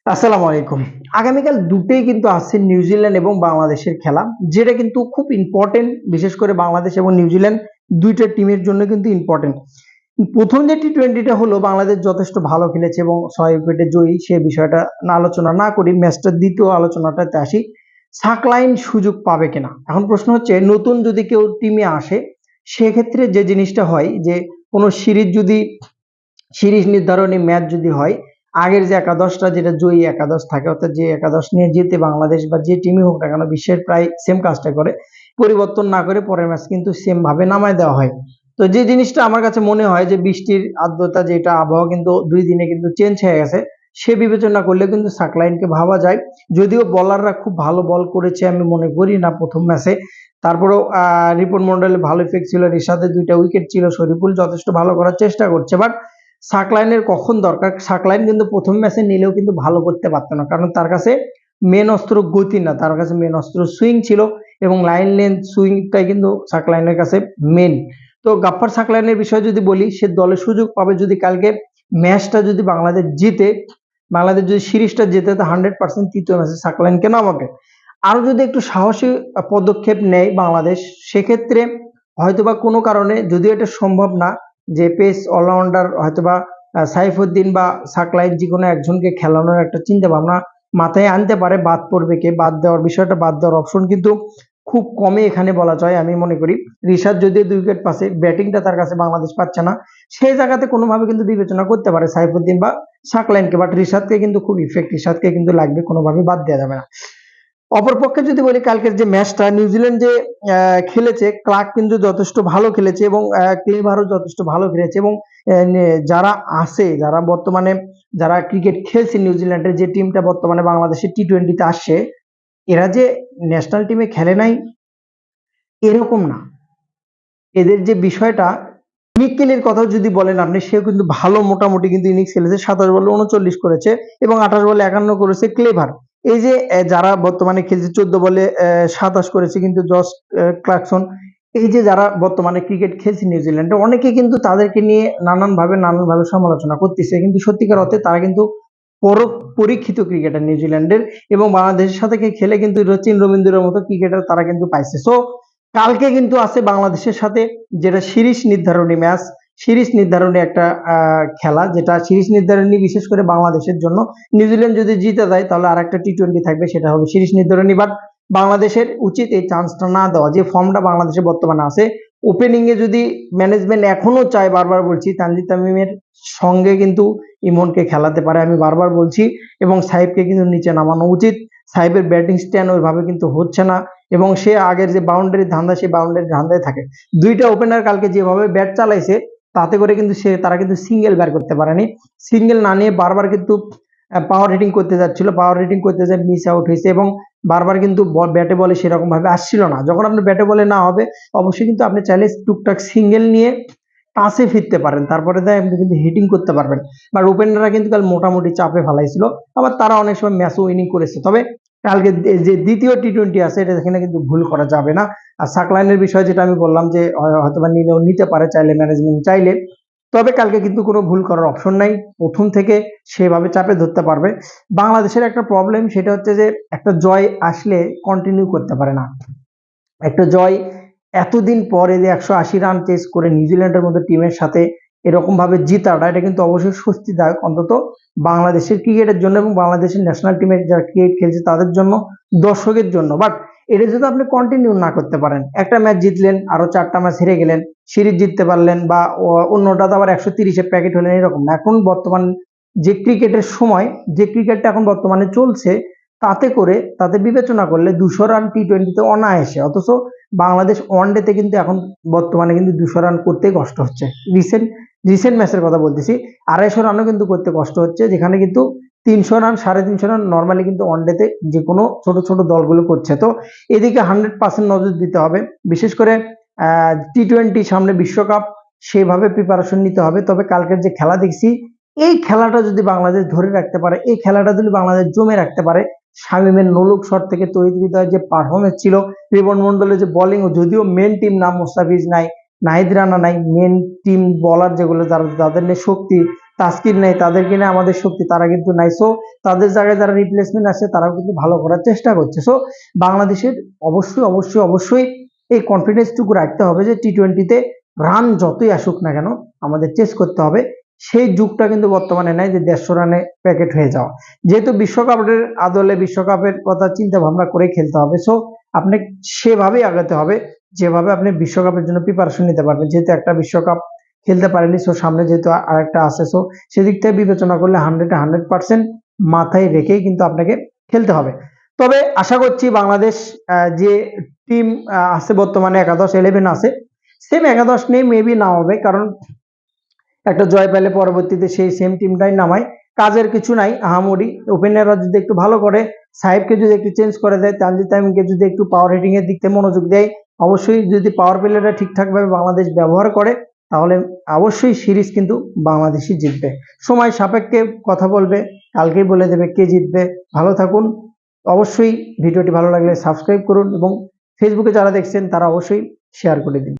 আসসালামু আলাইকুম। আগামীকাল দুটোই কিন্তু আছে নিউজিল্যান্ড এবং বাংলাদেশের খেলা, যেটা কিন্তু খুব ইম্পর্টেন্ট। বিশেষ করে বাংলাদেশ এবং নিউজিল্যান্ড দুইটা টিমের জন্য কিন্তু ইম্পর্টেন্ট। প্রথম যে টি-টোয়েন্টিটা হলো, বাংলাদেশ যথেষ্ট ভালো খেলেছে এবং ৬ উইকেটে জয়ী। সে বিষয়টা না আলোচনা না করি, ম্যাচটার দ্বিতীয় আলোচনাটাতে আসি। সাকলাইন সুযোগ পাবে কিনা। এখন প্রশ্ন হচ্ছে, নতুন যদি কেউ টিমে আসে, সেক্ষেত্রে যে জিনিসটা হয় যে কোনো সিরিজ নির্ধারণী ম্যাচ যদি হয়, আগের যে একাদশটা, যেটা জয়ী একাদশ থাকে, অর্থাৎ যে একাদশ নিয়ে যেতে বাংলাদেশ বা যে টিমই হোক না কেন বিশ্বের প্রায় সেম কাজটা করে, পরিবর্তন না করে পরের ম্যাচ কিন্তু সেম ভাবে নামায় দেওয়া হয়। তো যে জিনিসটা আমার কাছে মনে হয় যে বৃষ্টির আর্দ্রতা, যেটা আবহাওয়া কিন্তু ২ দিনে কিন্তু চেঞ্জ হয়ে গেছে, সে বিবেচনা করলে কিন্তু সাকলাইনকে ভাবা যায়। যদিও বলাররা খুব ভালো বল করেছে আমি মনে করি না প্রথম ম্যাচে। তারপরেও রিপন মন্ডলের ভালো ইফেক্ট ছিল, রিশাদের ২টা উইকেট ছিল, শরীফুল যথেষ্ট ভালো করার চেষ্টা করছে। বাট সাকলাইনের কখন দরকার, সাকলাইন কিন্তু প্রথম ম্যাচে নিলেও কিন্তু ভালো করতে পারতো না, কারণ তার কাছে মেন অস্ত্র গতি না, তার কাছে মেন অস্ত্র সুইং ছিল, এবং লাইন লেন্থ সুইংটাই কিন্তু সাকলাইনের কাছে মেন। তো গাফফার সাকলাইনের বিষয়ে যদি বলি, সে দলে সুযোগ পাবে যদি কালকে ম্যাচটা যদি বাংলাদেশ জিতে, বাংলাদেশ যদি সিরিজটা জেতে, তো 100% তৃতীয় ম্যাচে সাকলাইনকে নামাবে। আরো যদি একটু সাহসী পদক্ষেপ নেয় বাংলাদেশ, সেক্ষেত্রে হয়তোবা কোনো কারণে, যদিও এটা সম্ভব না, যে পেস অলরাউন্ডার হয়তোবা সাইফুদ্দিন বা সাকলাইন যে কোনো একজনকে খেলানোর একটা চিন্তা ভাবনা মাথায় আনতে পারে। বাদ পড়বে কে, বাদ দেওয়ার বিষয়টা, বাদ দেওয়ার অপশন কিন্তু খুব কমই এখানে বলা যায় আমি মনে করি। রিশাদ যদি ২ উইকেট পাচ্ছে, ব্যাটিংটা তার কাছে বাংলাদেশ পাচ্ছে না, সেই জায়গাতে কোনোভাবে কিন্তু বিবেচনা করতে পারে সাইফুদ্দিন বা সাকলাইনকে। বাট রিশাদকে কিন্তু খুব ইফেক্ট, রিশাদকে কিন্তু লাগবে, কোনোভাবে বাদ দেওয়া যাবে না। অপরপক্ষে যদি বলি, কালকের যে ম্যাচটা নিউজিল্যান্ড যে খেলেছে, ক্লার্ক কিন্তু যথেষ্ট ভালো খেলেছে এবং ক্লেভারও যথেষ্ট ভালো খেলেছে, এবং যারা আছে, যারা বর্তমানে যারা ক্রিকেট খেলছে, নিউজিল্যান্ডের যে টিমটা বর্তমানে বাংলাদেশের টি-টোয়েন্টিতে আসছে, এরা যে ন্যাশনাল টিমে খেলে নাই এরকম না। এদের যে বিষয়টা, মিকেলের কথাও যদি বলেন আপনি, সেও কিন্তু ভালো মোটামুটি কিন্তু ইনিংস খেলেছে, ২৭ বলে ৩৯ করেছে এবং ২৮ বলে ৫১ করেছে ক্লেভার। এই যে যারা বর্তমানে খেলছে, ১৪ বলে ২৭ করেছে কিন্তু জস ক্লার্কসন। এই যে যারা বর্তমানে ক্রিকেট খেলছে নিউজিল্যান্ডে, অনেকে কিন্তু তাদেরকে নিয়ে নানানভাবে সমালোচনা করতেছে, কিন্তু সত্যিকার অর্থে তারা কিন্তু পরীক্ষিত ক্রিকেটার নিউজিল্যান্ডের, এবং বাংলাদেশের সাথে খেলে কিন্তু রচিন রবীন্দ্রের মতো ক্রিকেটার তারা কিন্তু পাইছে। সো কালকে কিন্তু আছে বাংলাদেশের সাথে, যেটা সিরিজ নির্ধারণী ম্যাচ, সিরিজ নির্ধারণী একটা খেলা, যেটা সিরিজ নির্ধারণী বিশেষ করে বাংলাদেশের জন্য। নিউজিল্যান্ড যদি জিতে যায়, তাহলে আর একটা টি-টোয়েন্টি থাকবে, সেটা হবে সিরিজ নির্ধারণী। বাট বাংলাদেশের উচিত এই চান্সটা না দেওয়া। যে ফর্মটা বাংলাদেশে বর্তমানে আছে, ওপেনিং এ যদি ম্যানেজমেন্ট এখনো চায়, বারবার বলছি, তানজিদ তামিমের সঙ্গে কিন্তু ইমনকে খেলাতে পারে, আমি বারবার বলছি, এবং সাইফকে কিন্তু নিচে নামানো উচিত। সাইফের ব্যাটিং স্ট্যান্ড ওইভাবে কিন্তু হচ্ছে না, এবং সে আগের যে বাউন্ডারি ধান্দা, সেই বাউন্ডারি ধান্দায় থাকে। দুইটা ওপেনার কালকে যেভাবে ব্যাট চালাইছে, তাতে করে কিন্তু তারা কিন্তু সিঙ্গেল বের করতে পারেনি। সিঙ্গেল না নিয়ে বারবার কিন্তু পাওয়ার হিটিং করতে যাচ্ছিল, পাওয়ার হিটিং করতে যায় মিস আউট হয়েছে, এবং বারবার কিন্তু ব্যাটে বলে সেরকম ভাবে আসছিল না। যখন আপনি ব্যাটে বলে না হবে, অবশ্যই কিন্তু আপনি চাইলে টুকটাক সিঙ্গেল নিয়ে টাসে ফিরতে পারেন, তারপরে আপনি কিন্তু হিটিং করতে পারবেন। বাট ওপেনাররা কিন্তু কাল মোটামুটি চাপে ফেলাইছিল, আবার তারা অনেক সময় ম্যাচও উইনিং করেছে। তবে কালকে যে দ্বিতীয় টি-টোয়েন্টি আছে, এটা এখানে কিন্তু ভুল করা যাবে না। আর সাকলাইনের বিষয় যেটা আমি বললাম, যে হয়তোবা নিলেও নিতে পারে চাইলে, ম্যানেজমেন্ট চাইলে। তবে কালকে কিন্তু কোনো ভুল করার অপশন নাই, প্রথম থেকে সেভাবে চাপে ধরতে পারবে। বাংলাদেশের একটা প্রবলেম, সেটা হচ্ছে যে একটা জয় আসলে কন্টিনিউ করতে পারে না। একটা জয় এতদিন পরে যে ১৮০ রান চেস করে নিউজিল্যান্ডের মতো টিমের সাথে এরকম ভাবে জিতাটা, এটা কিন্তু অবশ্যই স্বস্তিদায়ক, অন্তত বাংলাদেশের ক্রিকেটের জন্য এবং বাংলাদেশের ন্যাশনাল টিমের যারা ক্রিকেট খেলছে তাদের জন্য, দর্শকের জন্য। বাট এটা যদি আপনি কন্টিনিউ না করতে পারেন, একটা ম্যাচ জিতলেন, আরো ৪টা ম্যাচ হেরে গেলেন, সিরিজ জিততে পারলেন, বা অন্যটাতে আবার ১৩০-এর প্যাকেট হলেন, এরকম না। এখন বর্তমান যে ক্রিকেটের সময়, যে ক্রিকেটটা এখন বর্তমানে চলছে, তাতে বিবেচনা করলে ২০০ রান টি-টোয়েন্টিতে অনায়াসে। অথচ বাংলাদেশ ওয়ানডেতে কিন্তু এখন বর্তমানে কিন্তু ২০০ রান করতে কষ্ট হচ্ছে। রিসেন্ট ম্যাচের কথা বলতেছি, ২৫০ রানও কিন্তু করতে কষ্ট হচ্ছে, যেখানে কিন্তু ৩০০ রান, ৩৫০ রান নর্মালি কিন্তু ওয়ানডেতে যে কোনো ছোট ছোট দলগুলো করছে। তো এদিকে 100% নজর দিতে হবে, বিশেষ করে টি-টোয়েন্টি সামনে বিশ্বকাপ, সেভাবে প্রিপারেশন নিতে হবে। তবে কালকের যে খেলা দেখছি, এই খেলাটা যদি বাংলাদেশ ধরে রাখতে পারে, এই খেলাটা যদি বাংলাদেশ জমে রাখতে পারে, শামীমের নোলক শট থেকে তৌহিদ হৃদয়ের যে পারফরমেন্স ছিল, রিপন মন্ডলের যে বোলিং, যদিও মেন টিম না, মোস্তাফিজ নাই, নাহিদ রানা নাই, মেন টিম বলার যেগুলো যাদের নিয়ে শক্তি, তাসকিন নাই, তাদেরকে নিয়ে আমাদের শক্তি তারা কিন্তু নাই। সো তাদের জায়গায় যারা রিপ্লেসমেন্ট আসে তারাও কিন্তু ভালো করার চেষ্টা করছে। সো বাংলাদেশের অবশ্যই অবশ্যই অবশ্যই এই কনফিডেন্সটুকু রাখতে হবে যে টি-20তে রান যতই আসুক না কেন আমাদের চেস করতে হবে। সেই যুগটা কিন্তু বর্তমানে নাই যে 150 রানে প্যাকেট হয়ে যাওয়া। যেহেতু বিশ্বকাপের আদলে বিশ্বকাপের কথা চিন্তা ভাবনা করে খেলতে হবে, সো আপনি সেভাবেই আগাতে হবে যেভাবে আপনি বিশ্বকাপের জন্য প্রিপারেশন নিতে পারবেন। যেহেতু একটা বিশ্বকাপ খেলতে পারেনি, সো সামনে যেহেতু আরেকটা আছে, সো সেদিক থেকে বিবেচনা করলে 100% মাথায় রেখেই কিন্তু আপনাকে খেলতে হবে। তবে আশা করছি বাংলাদেশ যে টিম আছে বর্তমানে 11 আছে, সেম 11 নিয়ে মেবি নামাবে, কারণ একটা জয় পেলে পরবর্তীতে সেই সেম টিমটাই নামায়। কাজের কিছু নাই আহামরি। ওপেনাররা যদি একটু ভালো করে, সাহেবকে যদি একটু চেঞ্জ করে দেয়, তানজিদ তামিমকে যদি একটু পাওয়ার হিটিং এর দিক থেকে মনোযোগ দেয়, অবশ্যই যদি পাওয়ার প্লেয়াররা ঠিকঠাকভাবে বাংলাদেশ ব্যবহার করে, তাহলে অবশ্যই সিরিজ কিন্তু বাংলাদেশই জিতবে। সময় সাপেক্ষে কথা বলবে, কালকেই বলে দেবে কে জিতবে। ভালো থাকুন। অবশ্যই ভিডিওটি ভালো লাগলে সাবস্ক্রাইব করুন এবং ফেসবুকে যারা দেখছেন তারা অবশ্যই শেয়ার করে দিন।